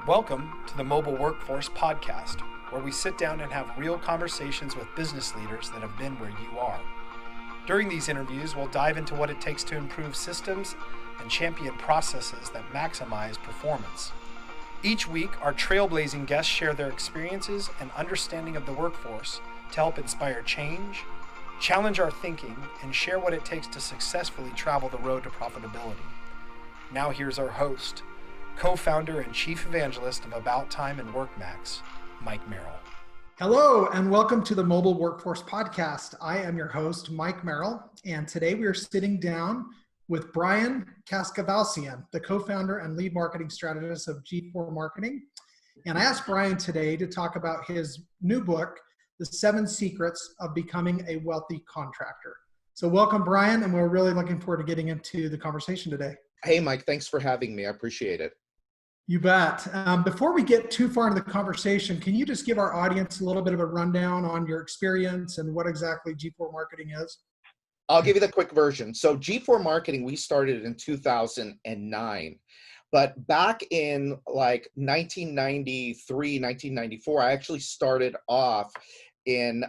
Welcome to the Mobile Workforce Podcast, where we sit down and have real conversations with business leaders that have been where you are. During these interviews, we'll dive into what it takes to improve systems and champion processes that maximize performance. Each week, our trailblazing guests share their experiences and understanding of the workforce to help inspire change, challenge our thinking, and share what it takes to successfully travel the road to profitability. Now here's our host, co-founder and chief evangelist of About Time and WorkMax, Mike Merrill. Hello, and welcome to the Mobile Workforce Podcast. I am your host, Mike Merrill, and today we are sitting down with Brian Kaskavalciyan, the co-founder and lead marketing strategist of G4 Marketing. And I asked Brian today to talk about his new book, The 7 Secrets of Becoming a Wealthy Contractor. So welcome, Brian, and we're really looking forward to getting into the conversation today. Hey, Mike, thanks for having me. I appreciate it. You bet. Before we get too far into the conversation, can you just give our audience a little bit of a rundown on your experience and what exactly G4 Marketing is? I'll give you the quick version. So G4 Marketing, we started in 2009. But back in like 1993, 1994, I actually started off in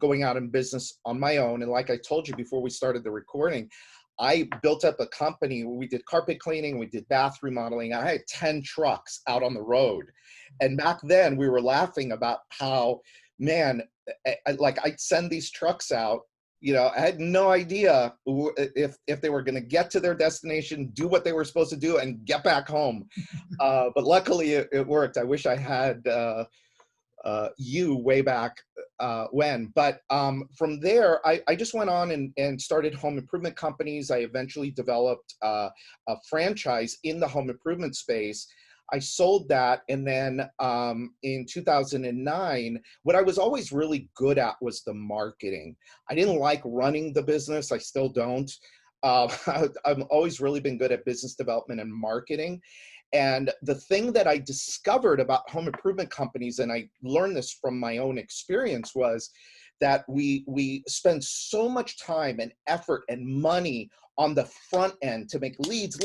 going out in business on my own. And like I told you before we started the recording, I built up a company. We did carpet cleaning, we did bath remodeling. I had 10 trucks out on the road. And back then we were laughing about how, man, I'd send these trucks out. You know, I had no idea if they were going to get to their destination, do what they were supposed to do, and get back home. But luckily it worked. I wish I had you way back when. But from there, I just went on and started home improvement companies. I eventually developed a franchise in the home improvement space. I sold that, and then in 2009, what I was always really good at was the marketing. I didn't like running the business. I still don't. I've always really been good at business development and marketing. And the thing that I discovered about home improvement companies, and I learned this from my own experience, was that we spend so much time and effort and money on the front end to make leads,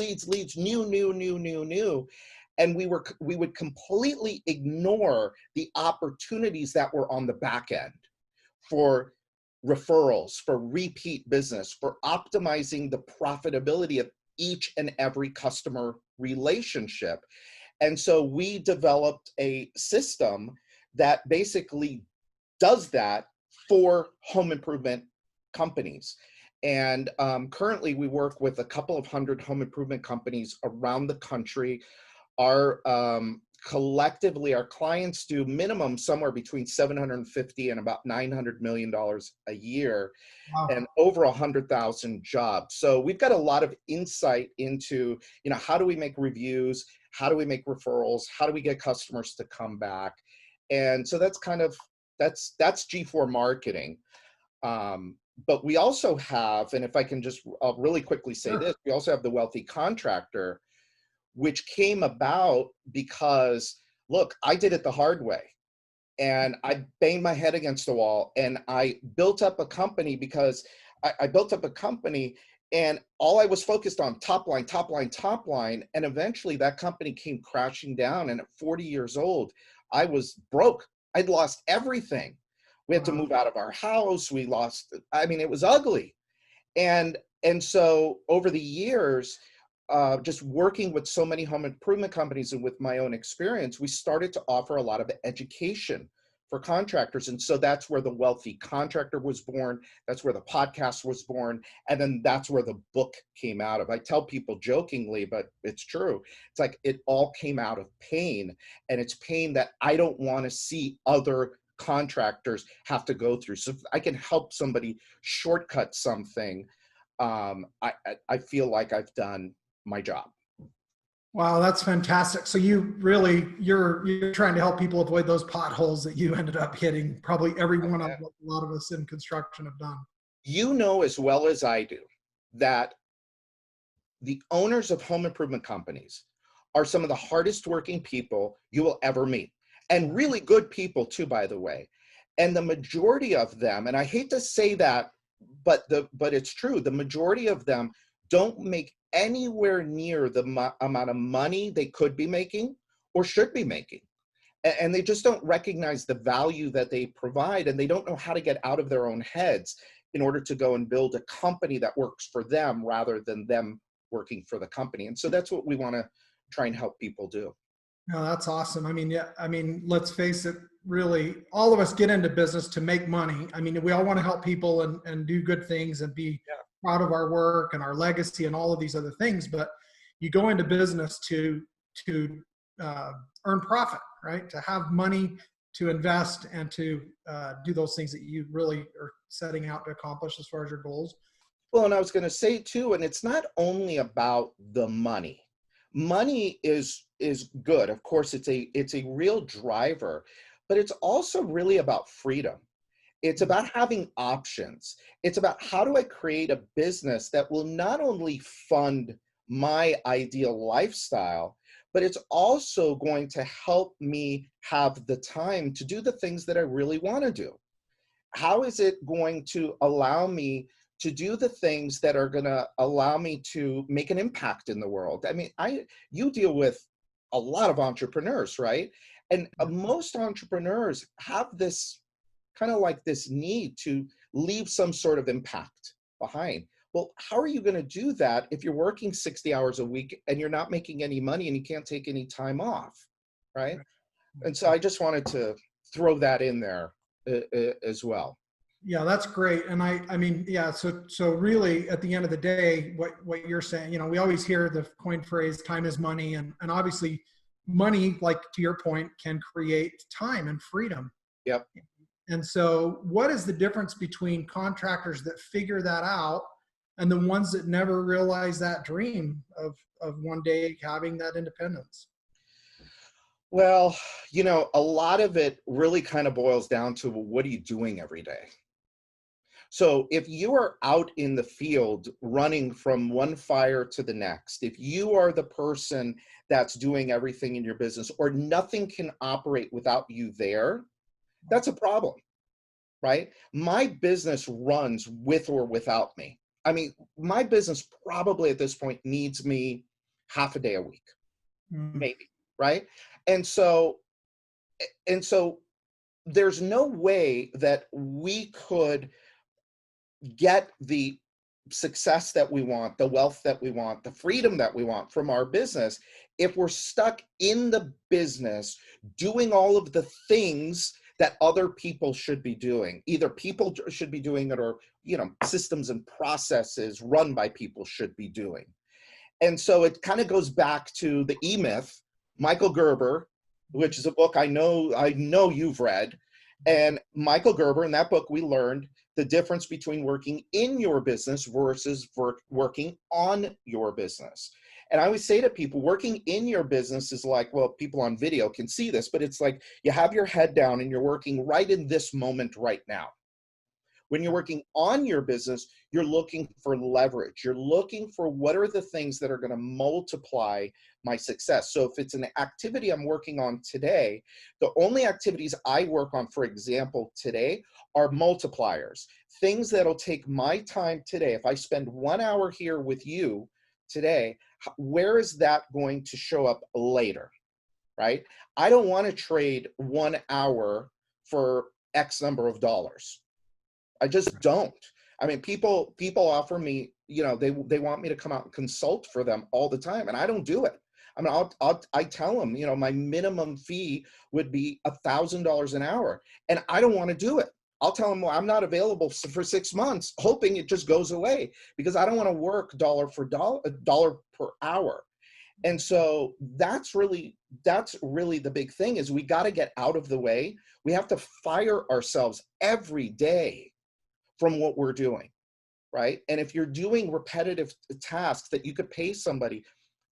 new. And we would completely ignore the opportunities that were on the back end for referrals, for repeat business, for optimizing the profitability of each and every customer relationship. And so we developed a system that basically does that for home improvement companies. And currently we work with a couple of hundred home improvement companies around the country. Our collectively, our clients do minimum somewhere between 750 and about $900 million a year. Wow. And over 100,000 jobs. So we've got a lot of insight into, you know, how do we make reviews? How do we make referrals? How do we get customers to come back? And so that's kind of, that's G4 Marketing. But we also have, and if I can just really quickly say this, we also have the Wealthy Contractor, which came about because, look, I did it the hard way. And I banged my head against the wall, and I built up a company because I built up a company, and all I was focused on top line. And eventually that company came crashing down. And at 40 years old, I was broke. I'd lost everything. We had to move out of our house. We lost, I mean, it was ugly. And so over the years, just working with so many home improvement companies and with my own experience, we started to offer a lot of education for contractors. And so that's where the Wealthy Contractor was born. That's where the podcast was born. And then that's where the book came out of. I tell people jokingly, but it's true. It's like it all came out of pain. And it's pain that I don't want to see other contractors have to go through. So if I can help somebody shortcut something, I feel like I've done my job. Wow, that's fantastic. So you're trying to help people avoid those potholes that you ended up hitting. Probably every one of a lot of us in construction have done. You know as well as I do that the owners of home improvement companies are some of the hardest working people you will ever meet, and really good people too, by the way. And the majority of them, and I hate to say that, but it's true, the majority of them don't make anywhere near the amount of money they could be making or should be making. And they just don't recognize the value that they provide, and they don't know how to get out of their own heads in order to go and build a company that works for them rather than them working for the company. And so that's what we want to try and help people do. No, that's awesome. I mean, yeah, I mean, let's face it, really, all of us get into business to make money. I mean, we all want to help people and do good things and be proud of our work and our legacy and all of these other things. But you go into business to earn profit, right? To have money to invest and to do those things that you really are setting out to accomplish as far as your goals. Well, and I was going to say too, and it's not only about the money. Money is good. Of course, it's a real driver, but it's also really about freedom. It's about having options. It's about how do I create a business that will not only fund my ideal lifestyle, but it's also going to help me have the time to do the things that I really want to do. How is it going to allow me to do the things that are going to allow me to make an impact in the world? I mean, you deal with a lot of entrepreneurs, right? And most entrepreneurs have this kind of like this need to leave some sort of impact behind. Well, how are you going to do that if you're working 60 hours a week and you're not making any money and you can't take any time off, right? And so I just wanted to throw that in there as well. Yeah, that's great. And I mean, yeah, so really at the end of the day, what you're saying, you know, we always hear the coined phrase, time is money. And obviously money, like to your point, can create time and freedom. Yep. And so what is the difference between contractors that figure that out and the ones that never realize that dream of one day having that independence? Well, you know, a lot of it really kind of boils down to, well, what are you doing every day? So if you are out in the field running from one fire to the next, if you are the person that's doing everything in your business or nothing can operate without you there, that's a problem, right? My business runs with or without me. I mean, my business probably at this point needs me half a day a week, maybe, right? And so there's no way that we could get the success that we want, the wealth that we want, the freedom that we want from our business if we're stuck in the business doing all of the things that other people should be doing. Either people should be doing it or, you know, systems and processes run by people should be doing. And so it kind of goes back to the E-Myth, Michael Gerber, which is a book I know you've read. And Michael Gerber, in that book, we learned the difference between working in your business versus working on your business. And I always say to people, working in your business is like, well, people on video can see this, but it's like you have your head down and you're working right in this moment right now. When you're working on your business, you're looking for leverage. You're looking for what are the things that are going to multiply my success. So if it's an activity I'm working on today, the only activities I work on, for example, today are multipliers, things that'll take my time today. If I spend 1 hour here with you today, where is that going to show up later, right? I don't want to trade 1 hour for X number of dollars. I just don't. I mean, people offer me, you know, they want me to come out and consult for them all the time, and I don't do it. I mean, I tell them, you know, my minimum fee would be $1,000 an hour, and I don't want to do it. I'll tell them, well, I'm not available for 6 months, hoping it just goes away because I don't want to work dollar per hour. And so that's really the big thing is we got to get out of the way. We have to fire ourselves every day from what we're doing, right? And if you're doing repetitive tasks that you could pay somebody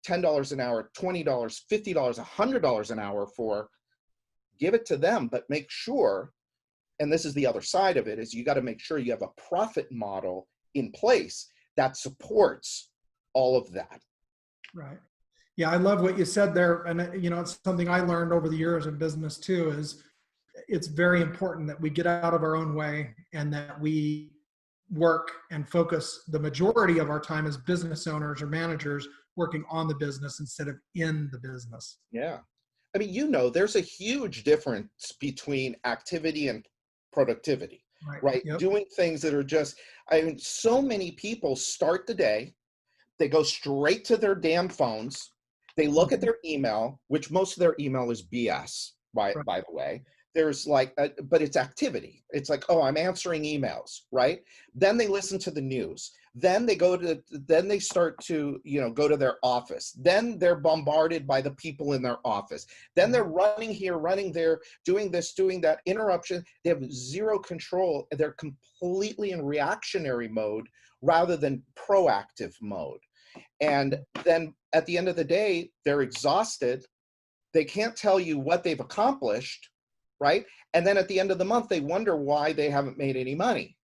$10 an hour, $20, $50, $100 an hour for, give it to them, but make sure, and this is the other side of it, is you got to make sure you have a profit model in place that supports all of that. Right. Yeah, I love what you said there. And, you know, it's something I learned over the years in business too, is it's very important that we get out of our own way and that we work and focus the majority of our time as business owners or managers working on the business instead of in the business. Yeah. I mean, there's a huge difference between activity and productivity, right? Yep. Doing things that are just, I mean, so many people start the day, they go straight to their damn phones, they look at their email, which most of their email is BS, by the way. There's but it's activity. It's like, oh, I'm answering emails, right? Then they listen to the news. Then they start to, go to their office. Then they're bombarded by the people in their office. Then they're running here, running there, doing this, doing that, interruption. They have zero control. They're completely in reactionary mode rather than proactive mode. And then at the end of the day, they're exhausted. They can't tell you what they've accomplished, right? And then at the end of the month, they wonder why they haven't made any money.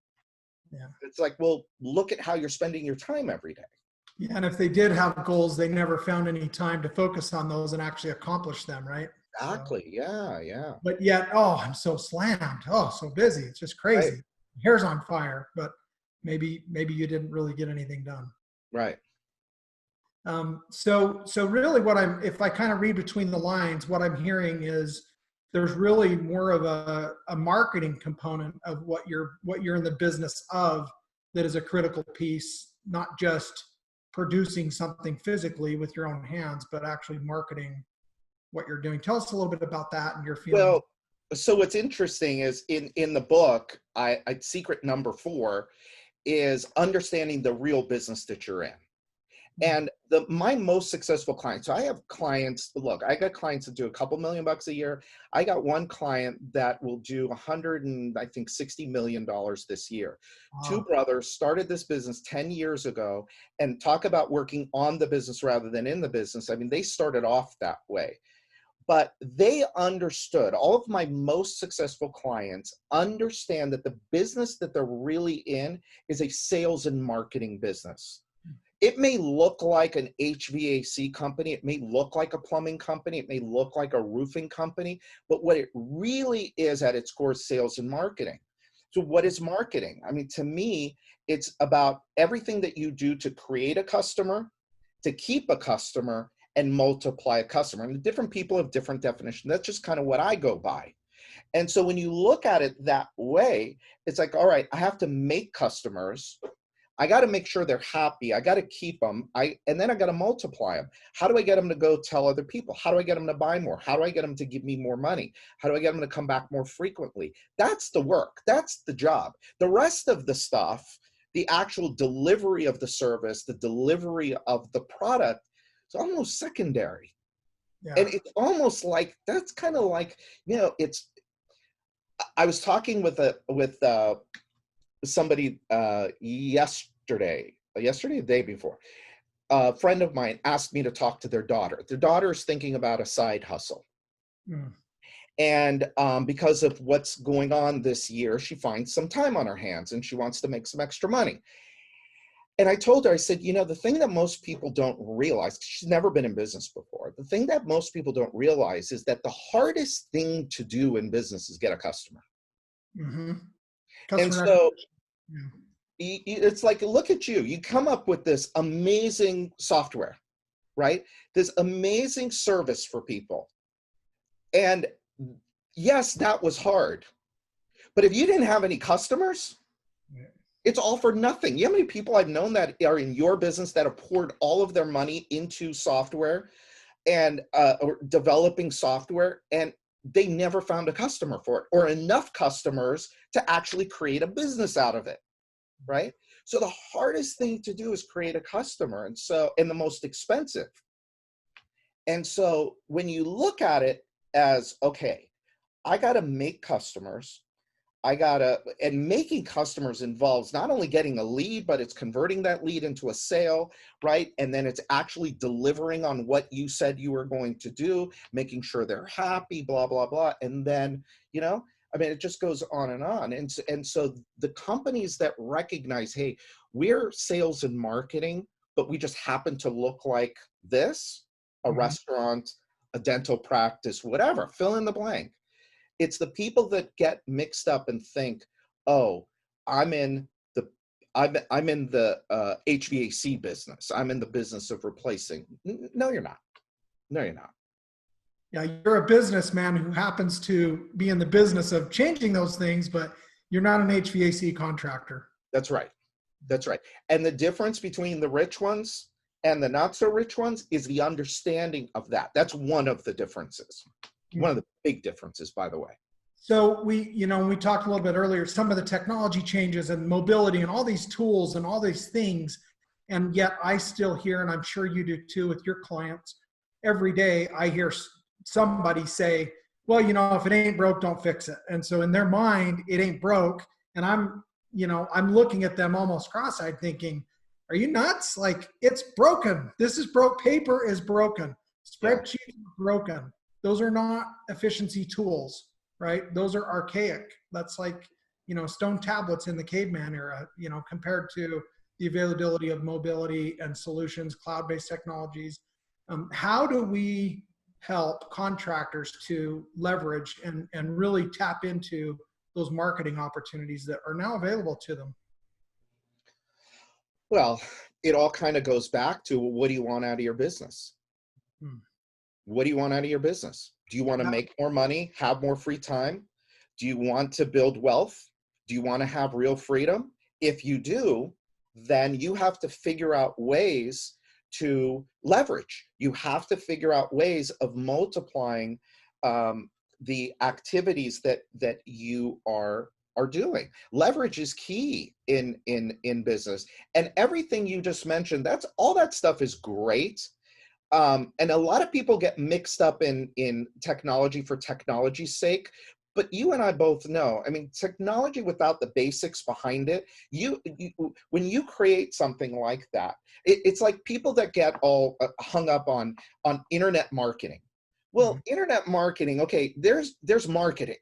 Yeah. It's like, well, look at how you're spending your time every day. Yeah, and if they did have goals, they never found any time to focus on those and actually accomplish them, right? Exactly. So, yeah. But yet, oh, I'm so slammed. Oh, so busy. It's just crazy. Right. Hair's on fire, but maybe you didn't really get anything done. Right. So really if I kind of read between the lines, what I'm hearing is there's really more of a marketing component of what you're in the business of that is a critical piece, not just producing something physically with your own hands, but actually marketing what you're doing. Tell us a little bit about that and your feelings. Well, so what's interesting is in the book, secret number 4 is understanding the real business that you're in. And my most successful clients, so I have clients, look, I got clients that do a couple $1 million a year. I got one client that will do $60 million this year. Wow. 2 brothers started this business 10 years ago, and talk about working on the business rather than in the business. I mean, they started off that way. But they understood, all of my most successful clients understand that the business that they're really in is a sales and marketing business. It may look like an HVAC company. It may look like a plumbing company. It may look like a roofing company. But what it really is at its core is sales and marketing. So what is marketing? I mean, to me, it's about everything that you do to create a customer, to keep a customer, and multiply a customer. And different people have different definitions. That's just kind of what I go by. And so when you look at it that way, it's like, all right, I have to make customers. I got to make sure they're happy. I got to keep them. And then I got to multiply them. How do I get them to go tell other people? How do I get them to buy more? How do I get them to give me more money? How do I get them to come back more frequently? That's the work. That's the job. The rest of the stuff, the actual delivery of the service, the delivery of the product, it's almost secondary. Yeah. And it's almost like, that's kind of like, I was talking with somebody yesterday, the day before. A friend of mine asked me to talk to their daughter. Their daughter is thinking about a side hustle. And because of what's going on this year, she finds some time on her hands and she wants to make some extra money. And I told her, I said, the thing that most people don't realize, she's never been in business before. The thing that most people don't realize is that the hardest thing to do in business is get a customer. Mm-hmm. And so it's like, look at you. You come up with this amazing software, right? This amazing service for people. And yes, that was hard. But if you didn't have any customers, it's all for nothing. You know how many people I've known that are in your business that have poured all of their money into software and or developing software, and they never found a customer for it or enough customers to actually create a business out of it, right? So the hardest thing to do is create a customer, and the most expensive. And so when you look at it as, okay, I got to make customers. And making customers involves not only getting a lead, but it's converting that lead into a sale, right? And then it's actually delivering on what you said you were going to do, making sure they're happy, blah, blah, blah. And then, it just goes on and on. And so the companies that recognize, hey, we're sales and marketing, but we just happen to look like this, a restaurant, a dental practice, whatever, fill in the blank. It's the people that get mixed up and think, oh, I'm in the HVAC business. I'm in the business of replacing. No, you're not. No, you're not. Yeah, you're a businessman who happens to be in the business of changing those things, but you're not an HVAC contractor. That's right. That's right. And the difference between the rich ones and the not so rich ones is the understanding of that. That's one of the differences. One of the big differences, by the way. So we talked a little bit earlier, some of the technology changes and mobility and all these tools and all these things. And yet I still hear, and I'm sure you do too with your clients, every day I hear somebody say, well, if it ain't broke, don't fix it. And so in their mind, it ain't broke. And I'm looking at them almost cross-eyed thinking, are you nuts? Like, it's broken. This is broke. Paper is broken. Spreadsheets are broken. Those are not efficiency tools, right? Those are archaic. That's like, stone tablets in the caveman era, compared to the availability of mobility and solutions, cloud-based technologies. How do we help contractors to leverage and really tap into those marketing opportunities that are now available to them? Well, it all kind of goes back to, what do you want out of your business? What do you want out of your business? Do you want to make more money, have more free time? Do you want to build wealth? Do you want to have real freedom? If you do, then you have to figure out ways to leverage. You have to figure out ways of multiplying the activities that you are doing. Leverage is key in business. And everything you just mentioned, all that stuff is great. And a lot of people get mixed up in technology for technology's sake. But you and I both know, technology without the basics behind it, when you create something like that, it's like people that get all hung up on internet marketing. Well, internet marketing, okay, there's marketing.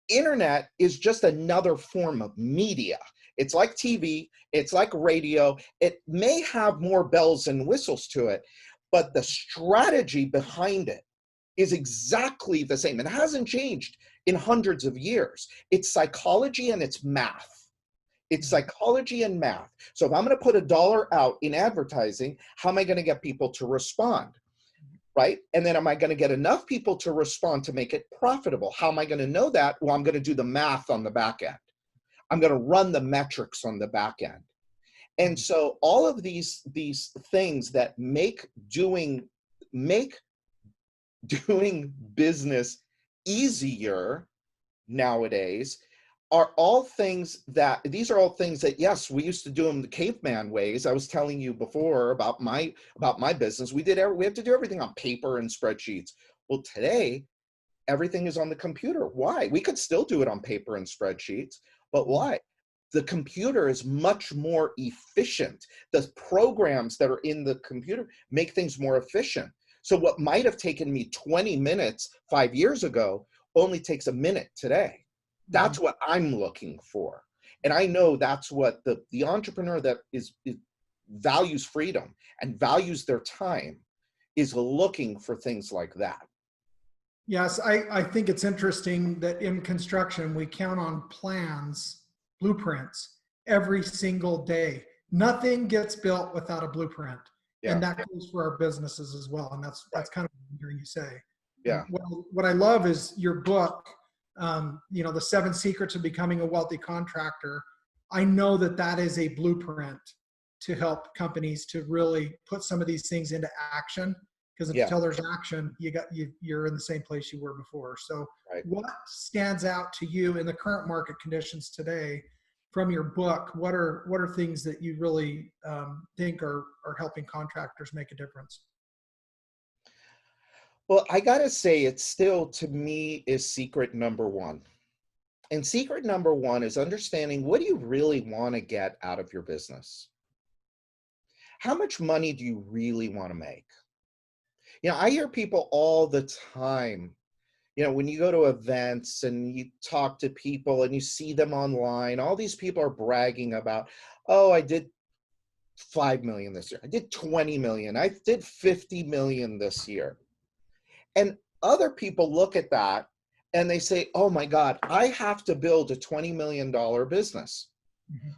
Internet is just another form of media. It's like TV, it's like radio. It may have more bells and whistles to it, but the strategy behind it is exactly the same. It hasn't changed in hundreds of years. It's psychology and it's math. It's psychology and math. So if I'm going to put $1 out in advertising, how am I going to get people to respond? Right? And then am I going to get enough people to respond to make it profitable? How am I going to know that? Well, I'm going to do the math on the back end. I'm going to run the metrics on the back end. And so all of these things that make doing business easier nowadays are all things that, yes, we used to do them the caveman ways. I was telling you before about my business. We have to do everything on paper and spreadsheets. Well, today, everything is on the computer. Why? We could still do it on paper and spreadsheets, but why? The computer is much more efficient. The programs that are in the computer make things more efficient. So what might have taken me 20 minutes 5 years ago only takes a minute today. That's what I'm looking for. And I know that's what the entrepreneur that values freedom and values their time is looking for, things like that. Yes, I think it's interesting that in construction, we count on plans, blueprints, every single day. Nothing gets built without a blueprint. Yeah. And that goes for our businesses as well. And that's kind of what I'm hearing you say. Yeah. What I love is your book, the 7 Secrets of Becoming a Wealthy Contractor. I know that is a blueprint to help companies to really put some of these things into action. Because until there's action, you're in the same place you were before. So what stands out to you in the current market conditions today from your book? What are things that you really think are helping contractors make a difference? Well, I got to say, it still, to me, is secret number one. And secret number one is understanding, what do you really want to get out of your business? How much money do you really want to make? I hear people all the time, when you go to events and you talk to people and you see them online, all these people are bragging about, oh, I did 5 million this year. I did 20 million. I did 50 million this year. And other people look at that and they say, oh my God, I have to build a $20 million business. Mm-hmm.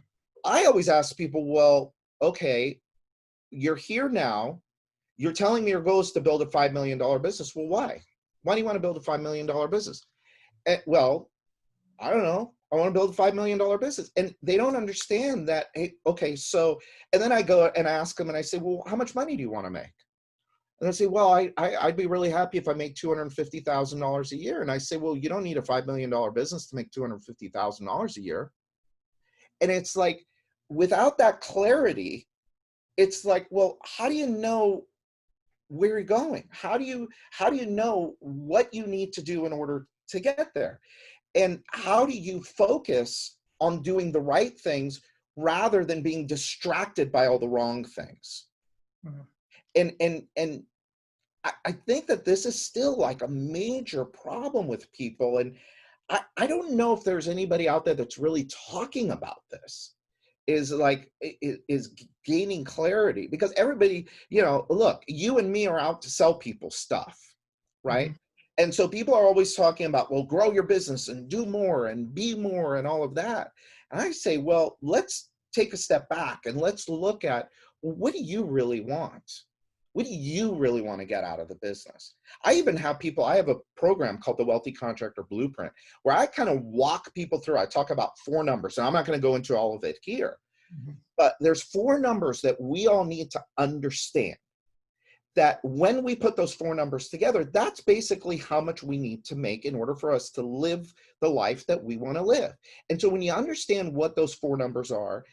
I always ask people, well, okay, you're here now. You're telling me your goal is to build a $5 million business. Well, why? Why do you want to build a $5 million business? Well, I don't know. I want to build a $5 million business. And they don't understand that, hey, okay, so, and then I go and ask them and I say, well, how much money do you want to make? And they say, well, I'd be really happy if I make $250,000 a year. And I say, well, you don't need a $5 million business to make $250,000 a year. And it's like, without that clarity, it's like, well, how do you know where you're going? How do you know what you need to do in order to get there? And how do you focus on doing the right things rather than being distracted by all the wrong things? Mm-hmm. And I think that this is still like a major problem with people. And I don't know if there's anybody out there that's really talking about this, is gaining clarity, because everybody, look, you and me are out to sell people stuff, right? Mm-hmm. And so people are always talking about, well, grow your business and do more and be more and all of that. And I say, well, let's take a step back and let's look at, well, what do you really want? What do you really want to get out of the business? I even have people, I have a program called the Wealthy Contractor Blueprint, where I kind of walk people through. I talk about 4 numbers, and I'm not going to go into all of it here, but there's 4 numbers that we all need to understand. That when we put those 4 numbers together, that's basically how much we need to make in order for us to live the life that we want to live. And so when you understand what those 4 numbers are,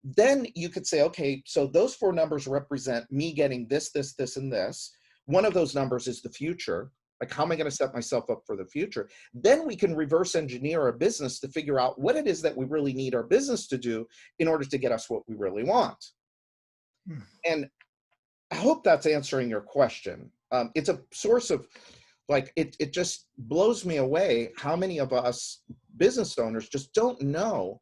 then you could say, okay, so those 4 numbers represent me getting this, this, this, and this. One of those numbers is the future. Like, how am I going to set myself up for the future? Then we can reverse engineer our business to figure out what it is that we really need our business to do in order to get us what we really want. And I hope that's answering your question. It's a source of, like, it just blows me away how many of us business owners just don't know.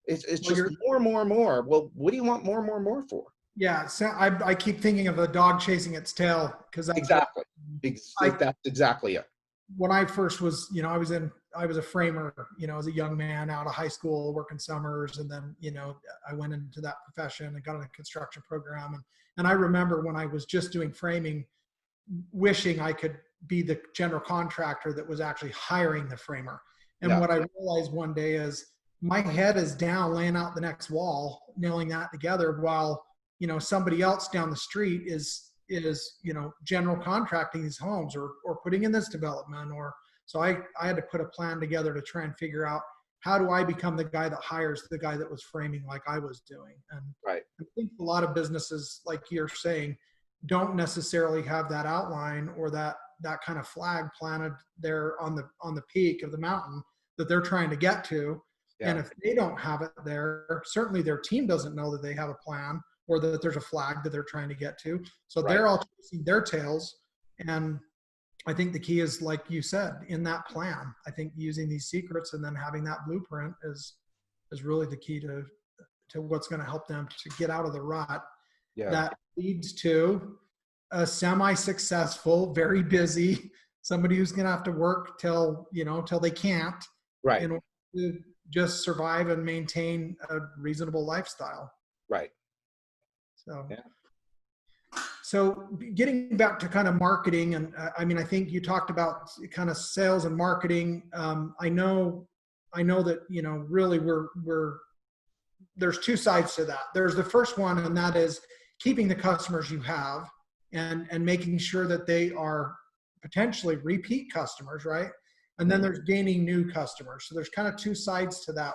It's just more and more and more. Well, what do you want more and more and more for? Yeah, so I keep thinking of a dog chasing its tail, because exactly. That's exactly it. When I first was, I was a framer, as a young man out of high school, working summers, and then, I went into that profession and got in a construction program. And I remember when I was just doing framing, wishing I could be the general contractor that was actually hiring the framer. And what I realized one day is my head is down, laying out the next wall, nailing that together, while, somebody else down the street is general contracting these homes or putting in this development. So I had to put a plan together to try and figure out, how do I become the guy that hires the guy that was framing like I was doing? And I think a lot of businesses, like you're saying, don't necessarily have that outline or that kind of flag planted there on the peak of the mountain that they're trying to get to. Yeah. And if they don't have it there, certainly their team doesn't know that they have a plan or that there's a flag that they're trying to get to. So they're all chasing their tails. And I think the key is, like you said, in that plan. I think using these secrets and then having that blueprint is really the key to what's going to help them to get out of the rut. Yeah. That leads to a semi-successful, very busy, somebody who's going to have to work till they can't, in order to just survive and maintain a reasonable lifestyle. Right. So getting back to kind of marketing, and I think you talked about kind of sales and marketing. I know that, really there's 2 sides to that. There's the first one, and that is keeping the customers you have and making sure that they are potentially repeat customers, right? And then there's gaining new customers. So there's kind of 2 sides to that.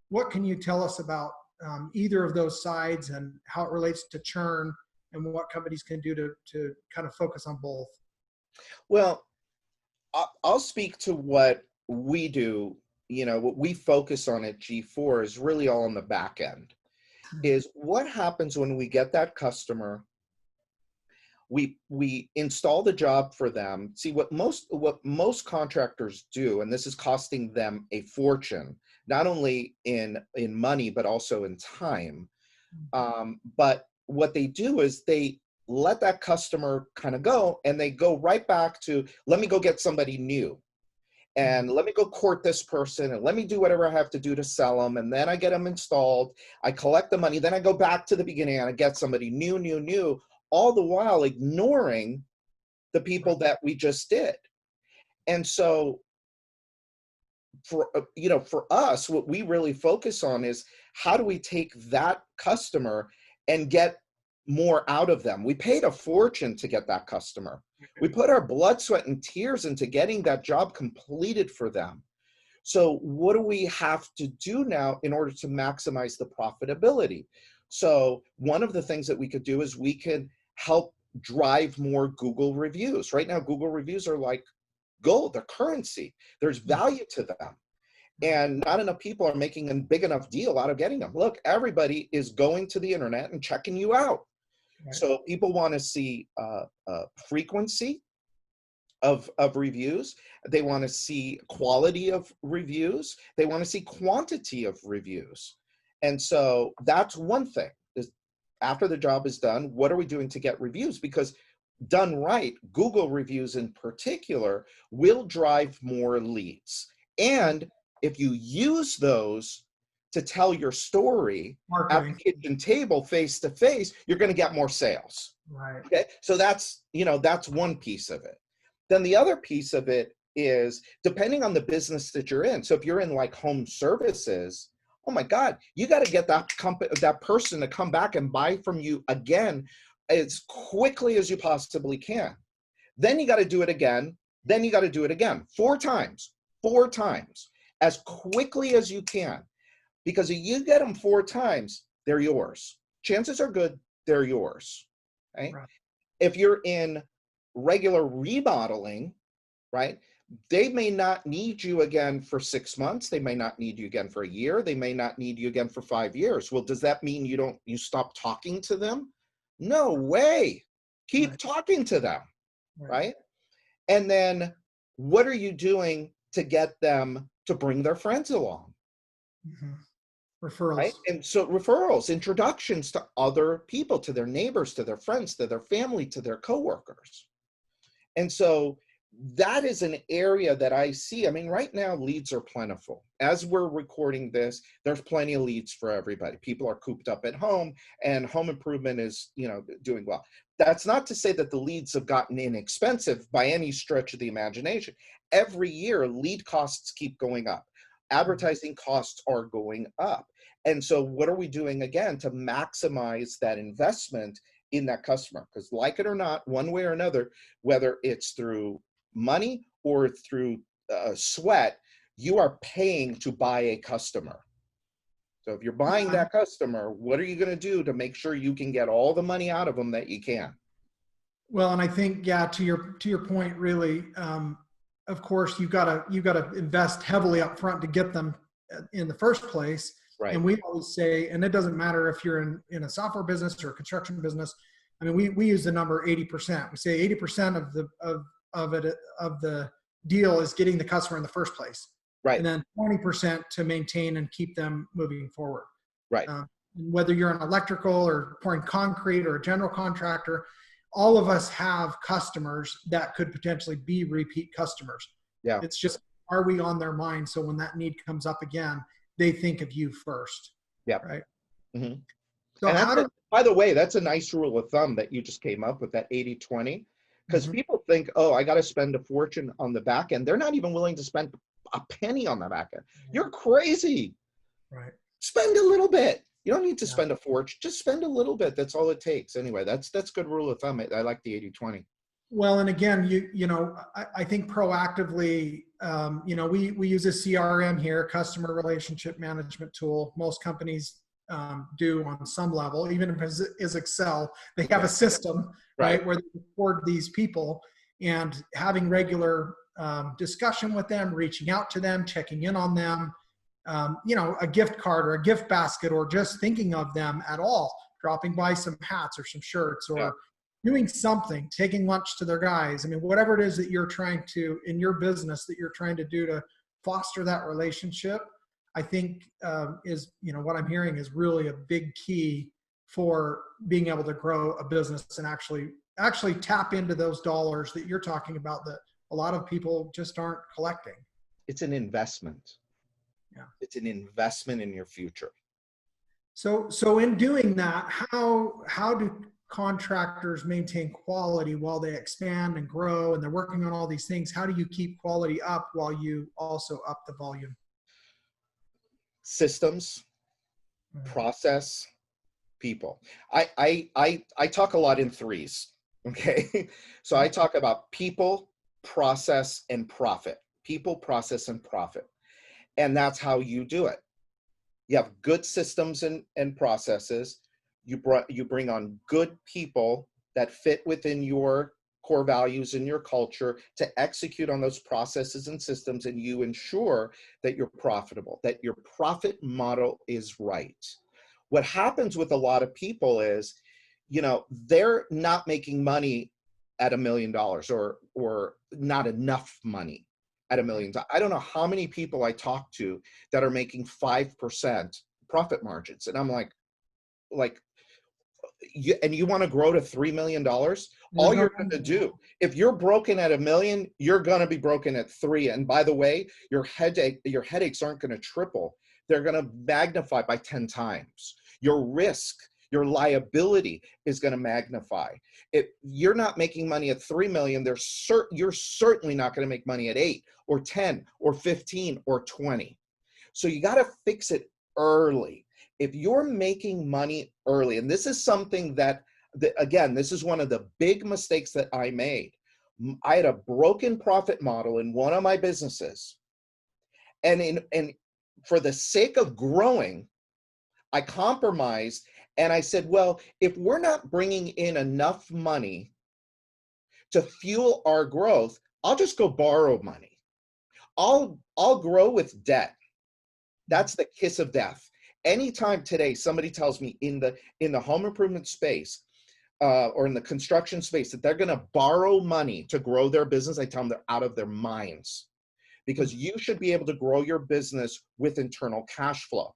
What can you tell us about either of those sides and how it relates to churn, and what companies can do to kind of focus on both? Well, I'll speak to what we do. What we focus on at G4 is really all on the back end. Is what happens when we get that customer. We install the job for them. See, what most contractors do, and this is costing them a fortune, not only in money but also in time. But what they do is they let that customer kind of go, and they go right back to, let me go get somebody new, and let me go court this person, and let me do whatever I have to do to sell them, and then I get them installed, I collect the money, then I go back to the beginning and I get somebody new, all the while ignoring the people that we just did. And so for for us, what we really focus on is how do we take that customer and get more out of them. We paid a fortune to get that customer. We put our blood, sweat, and tears into getting that job completed for them. So what do we have to do now in order to maximize the profitability? So one of the things that we could do is we could help drive more Google reviews. Right now, Google reviews are like gold, they're currency. There's value to them. And not enough people are making a big enough deal out of getting them. Look, everybody is going to the internet and checking you out. Right. So people want to see frequency of reviews. They want to see quality of reviews. They want to see quantity of reviews. And so that's one thing, is after the job is done, what are we doing to get reviews? Because done right, Google reviews in particular will drive more leads. And if you use those to tell your story at the kitchen table face to face, you're going to get more sales. Right. Okay. So that's, that's one piece of it. Then the other piece of it is depending on the business that you're in. So if you're in like home services, oh my God, you got to get that person to come back and buy from you again as quickly as you possibly can. Then you got to do it again. Then you got to do it again 4 times, as quickly as you can. Because if you get them 4 times, they're yours. Chances are good they're yours. Right? If you're in regular remodeling, right, they may not need you again for 6 months. They may not need you again for a year. They may not need you again for 5 years. Well, does that mean you stop talking to them? No way. Keep talking to them, right? And then what are you doing to get them to bring their friends along? Referrals. Right? And so referrals, introductions to other people, to their neighbors, to their friends, to their family, to their coworkers. And so that is an area that I see. I mean, right now, leads are plentiful. As we're recording this, there's plenty of leads for everybody. People are cooped up at home and home improvement is, doing well. That's not to say that the leads have gotten inexpensive by any stretch of the imagination. Every year, lead costs keep going up. Advertising costs are going up. And so what are we doing again to maximize that investment in that customer? Because like it or not, one way or another, whether it's through money or through sweat, you are paying to buy a customer. So if you're buying that customer, what are you going to do to make sure you can get all the money out of them that you can? Well, and I think, to your point, really, of course, you've got to invest heavily up front to get them in the first place. Right. And we always say, and it doesn't matter if you're in a software business or a construction business. I mean, we use the number 80%. We say 80% of the deal is getting the customer in the first place. Right. And then 20% to maintain and keep them moving forward. Right. Whether you're an electrical or pouring concrete or a general contractor, all of us have customers that could potentially be repeat customers. Yeah. It's just, are we on their mind? So when that need comes up again, they think of you first. Yeah. Right. Mm-hmm. So and by the way, that's a nice rule of thumb that you just came up with, that 80-20, because people think, oh, I got to spend a fortune on the back end. They're not even willing to spend a penny on the back end. You're crazy. Right. Spend a little bit. You don't need to spend a fortune. Just spend a little bit. That's all it takes. Anyway, that's good rule of thumb. I like the 80-20. Well, and again, I think proactively, we use a CRM here, customer relationship management tool. Most companies do on some level, even if it is Excel, they have a system, right, where they record these people, and having regular discussion with them, reaching out to them, checking in on them, a gift card or a gift basket, or just thinking of them at all, dropping by some hats or some shirts, or doing something, taking lunch to their guys. I mean, whatever it is that you're trying to, in your business, that you're trying to do to foster that relationship, I think is, what I'm hearing is really a big key for being able to grow a business and actually tap into those dollars that you're talking about that a lot of people just aren't collecting. It's an investment. Yeah. It's an investment in your future. So in doing that, how contractors maintain quality while they expand and grow and they're working on all these things? How do you keep quality up while you also up the volume? Systems, Mhm. process, people. I talk a lot in threes. Okay. So I talk about people, process, and profit. People, process, and profit. And that's how you do it. You have good systems and processes. You bring on good people that fit within your core values and your culture to execute on those processes and systems, and you ensure that you're profitable, that your profit model is right. What happens with a lot of people is, they're not making money at $1 million or not enough money at $1 million. I don't know how many people I talk to that are making 5% profit margins. And I'm like, you want to grow to $3 million? All you're going to do, if you're broken at $1 million, you're going to be broken at 3. And by the way, your headaches aren't going to triple. They're going to magnify by 10 times. Your risk, your liability is going to magnify. If you're not making money at 3 million, you're certainly not going to make money at 8 or 10 or 15 or 20. So you got to fix it early. If you're making money early, and this is something that, again, this is one of the big mistakes that I made. I had a broken profit model in one of my businesses. And for the sake of growing, I compromised and I said, well, if we're not bringing in enough money to fuel our growth, I'll just go borrow money. I'll grow with debt. That's the kiss of death. Anytime today somebody tells me in the home improvement space or in the construction space that they're going to borrow money to grow their business, I tell them they're out of their minds, because you should be able to grow your business with internal cash flow.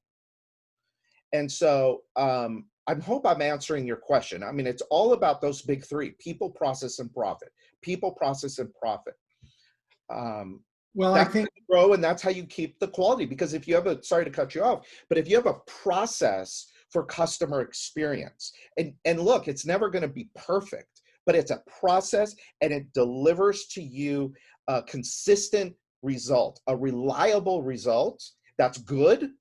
And so I hope I'm answering your question. I mean, it's all about those big three: people, process, and profit. People, process, and profit. Well, That's I think how you grow, and that's how you keep the quality. Because if you have sorry to cut you off, but if you have a process for customer experience, and look, it's never going to be perfect, but it's a process and it delivers to you a consistent result, a reliable result that's good,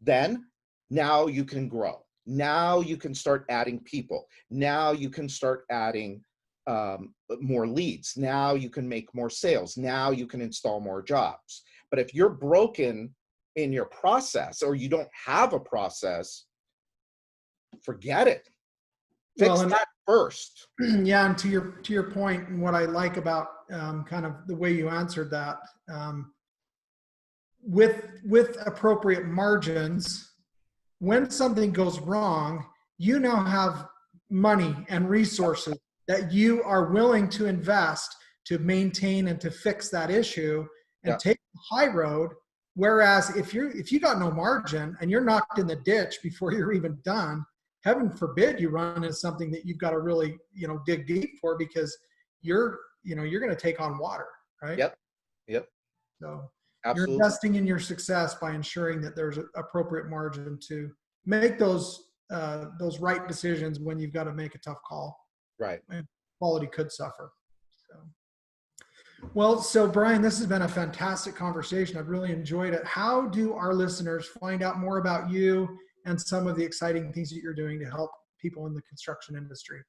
then now you can grow. Now you can start adding people. Now you can start adding more leads. Now you can make more sales. Now you can install more jobs. But if you're broken in your process, or you don't have a process, forget it. Fix that first. Yeah, and to your point, and what I like about kind of the way you answered that, with appropriate margins, when something goes wrong, you now have money and resources that you are willing to invest to maintain and to fix that issue and take the high road. Whereas if you got no margin and you're knocked in the ditch before you're even done, heaven forbid you run into something that you've got to really, dig deep for, because you're going to take on water, right? Yep. So Absolutely. you're investing in your success by ensuring that there's an appropriate margin to make those right decisions when you've got to make a tough call. Right. And quality could suffer. So Brian, this has been a fantastic conversation. I've really enjoyed it. How do our listeners find out more about you and some of the exciting things that you're doing to help people in the construction industry?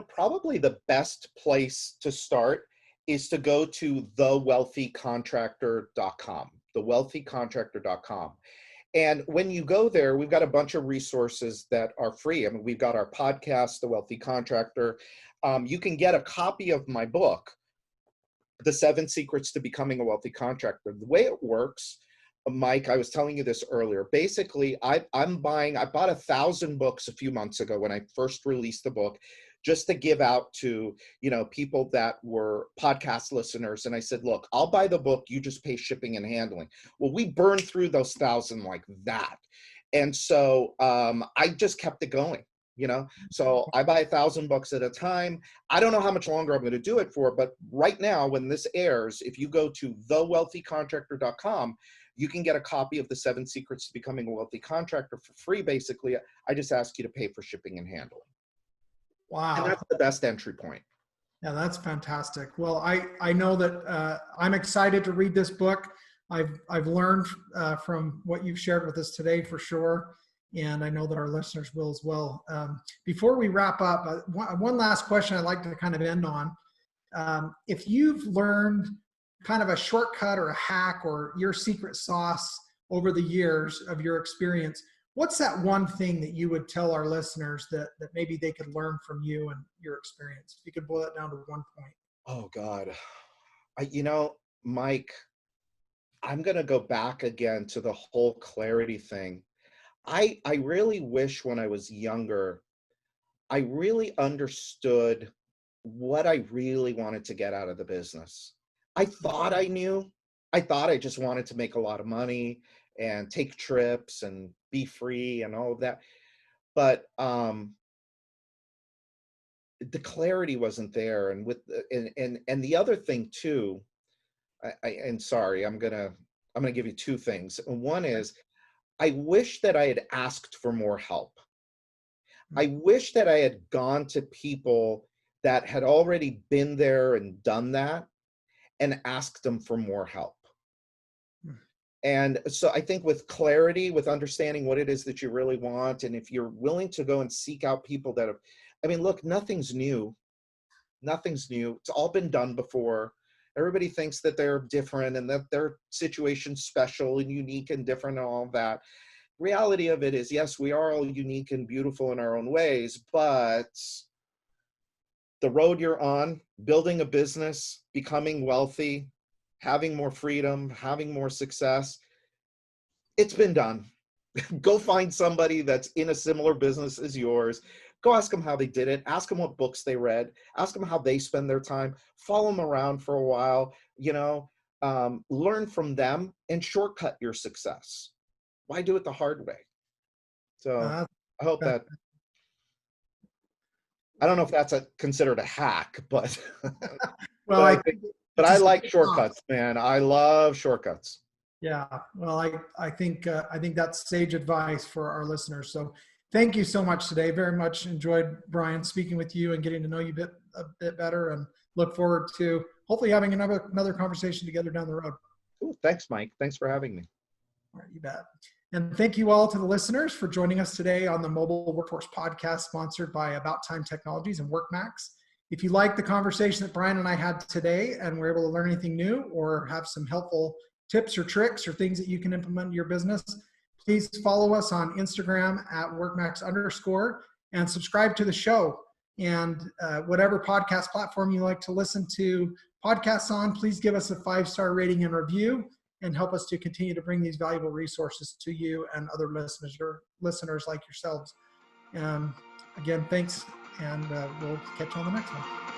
Probably the best place to start is to go to thewealthycontractor.com, thewealthycontractor.com. And when you go there, we've got a bunch of resources that are free. I mean, we've got our podcast, The Wealthy Contractor. You can get a copy of my book, The 7 Secrets to Becoming a Wealthy Contractor. The way it works, Mike, I was telling you this earlier. Basically, I bought 1,000 books a few months ago when I first released the book, just to give out to, people that were podcast listeners. And I said, look, I'll buy the book, you just pay shipping and handling. Well, we burned through those 1,000 like that. And so I just kept it going, So I buy 1,000 books at a time. I don't know how much longer I'm going to do it for, but right now when this airs, if you go to thewealthycontractor.com, you can get a copy of the 7 Secrets to Becoming a Wealthy Contractor for free. Basically, I just ask you to pay for shipping and handling. And Wow. that's the best entry point. Yeah, that's fantastic. Well, I know that I'm excited to read this book. I've learned from what you've shared with us today for sure, and I know that our listeners will as well. Before we wrap up, one last question I'd like to kind of end on. If you've learned kind of a shortcut or a hack or your secret sauce over the years of your experience, what's that one thing that you would tell our listeners that maybe they could learn from you and your experience? If you could boil it down to one point. Oh God. Mike, I'm going to go back again to the whole clarity thing. I really wish when I was younger, I really understood what I really wanted to get out of the business. I thought I knew. I thought I just wanted to make a lot of money and take trips and be free and all of that. But the clarity wasn't there. And and the other thing too, and sorry, I'm gonna give you two things. One is I wish that I had asked for more help. I wish that I had gone to people that had already been there and done that and asked them for more help. And so I think with clarity, with understanding what it is that you really want, and if you're willing to go and seek out people that have, I mean, look, nothing's new. Nothing's new. It's all been done before. Everybody thinks that they're different and that their situation's special and unique and different and all of that. Reality of it is, yes, we are all unique and beautiful in our own ways, but the road you're on, building a business, becoming wealthy, having more freedom, having more success, it's been done. Go find somebody that's in a similar business as yours. Go ask them how they did it. Ask them what books they read. Ask them how they spend their time. Follow them around for a while, learn from them and shortcut your success. Why do it the hard way? So I hope that, I don't know if that's considered a hack, but Well, but I like shortcuts, man. I love shortcuts. Yeah, well, I think that's sage advice for our listeners. So thank you so much today. Very much enjoyed, Brian, speaking with you and getting to know you a bit better, and look forward to hopefully having another conversation together down the road. Ooh, thanks, Mike. Thanks for having me. All right, you bet. And thank you all to the listeners for joining us today on the Mobile Workforce Podcast, sponsored by About Time Technologies and WorkMax. If you like the conversation that Brian and I had today and were able to learn anything new or have some helpful tips or tricks or things that you can implement in your business, please follow us on Instagram at @workmax_ and subscribe to the show. And whatever podcast platform you like to listen to podcasts on, please give us a 5-star rating and review and help us to continue to bring these valuable resources to you and other listeners like yourselves. Again, thanks, and we'll catch you on the next one.